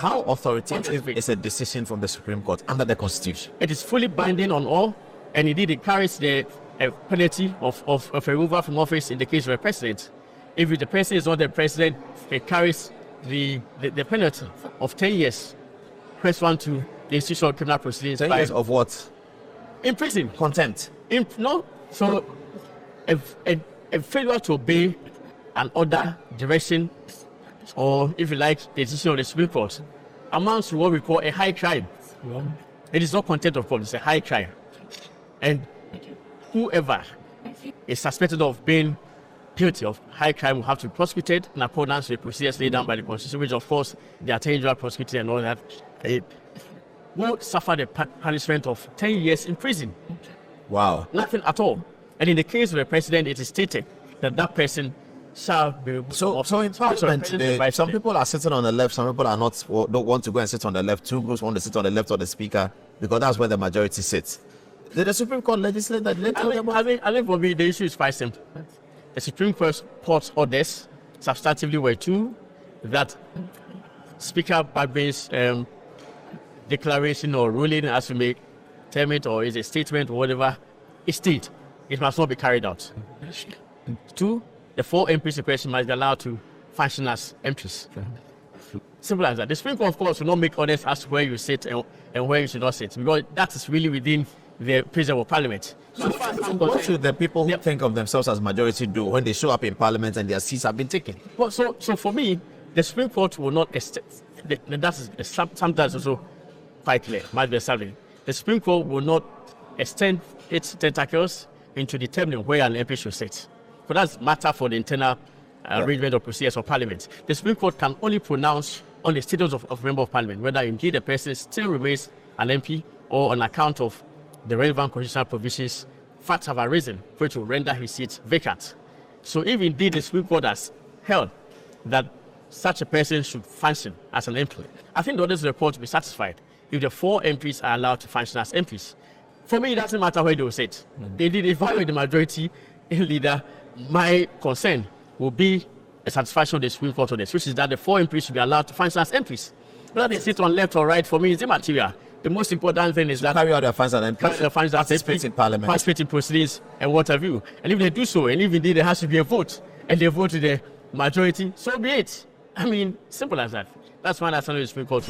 How authoritative is a decision from the Supreme Court under the Constitution? It is fully binding on all, and indeed it carries the penalty of a removal from office in the case of a president. If the president is not the president, it carries the penalty of 10 years. Press one to the institution of criminal proceedings. 10 years of what? In prison. Contempt. So a failure to obey an order, direction, or if you like, the decision of the Supreme Court amounts to what we call a high crime. It is not contempt of court, it's a high crime. And whoever is suspected of being guilty of high crime will have to be prosecuted in accordance with procedures laid down by the Constitution, which of course the Attorney General prosecuted and all that. It will suffer the punishment of 10 years in prison. Wow. Nothing at all. And in the case of the president, it is stated that that person shall be... So in Parliament today, some people are sitting on the left, some people are not, or don't want to go and sit on the left. Two groups want to sit on the left of the speaker because that's where the majority sits. Did the Supreme Court legislate that? I think for me, the issue is quite simple. The Supreme Court's orders substantively were two, that Speaker Bagbe's declaration or ruling, as you may term it, or is a statement or whatever, is state. It must not be carried out. Two, the 4 MPs in question must be allowed to function as MPs. Simple as that. The Supreme Court, of course, will not make orders as to where you sit and where you should not sit, because that is really within the prison of Parliament. What should the people who think of themselves as majority do when they show up in Parliament and their seats have been taken? Well, so for me, the Supreme Court will not extend. That is sometimes also quite clear. Might be something. The Supreme Court will not extend its tentacles into determining where an MP should sit. But that's matter for the internal arrangement of procedures of Parliament. The Supreme Court can only pronounce on the status of a member of Parliament, whether indeed the person still remains an MP or on account of the relevant constitutional provisions, facts have arisen which will render his seat vacant. So if indeed the Supreme Court has held that such a person should function as an MP, I think the orders of the court will be satisfied if the 4 MPs are allowed to function as MPs. For me, it doesn't matter where they will sit. They did evaluate the majority leader. My concern will be a satisfaction of the Supreme Court on this, which is that the 4 MPs should be allowed to function as MPs. Whether they sit on left or right, for me, is immaterial. The most important thing is that carry out their function and participate in Parliament, participate in proceedings and what have you. And if they do so, and if indeed there has to be a vote, and they vote with the majority, so be it. I mean, simple as that. That's why that's under the Supreme Court.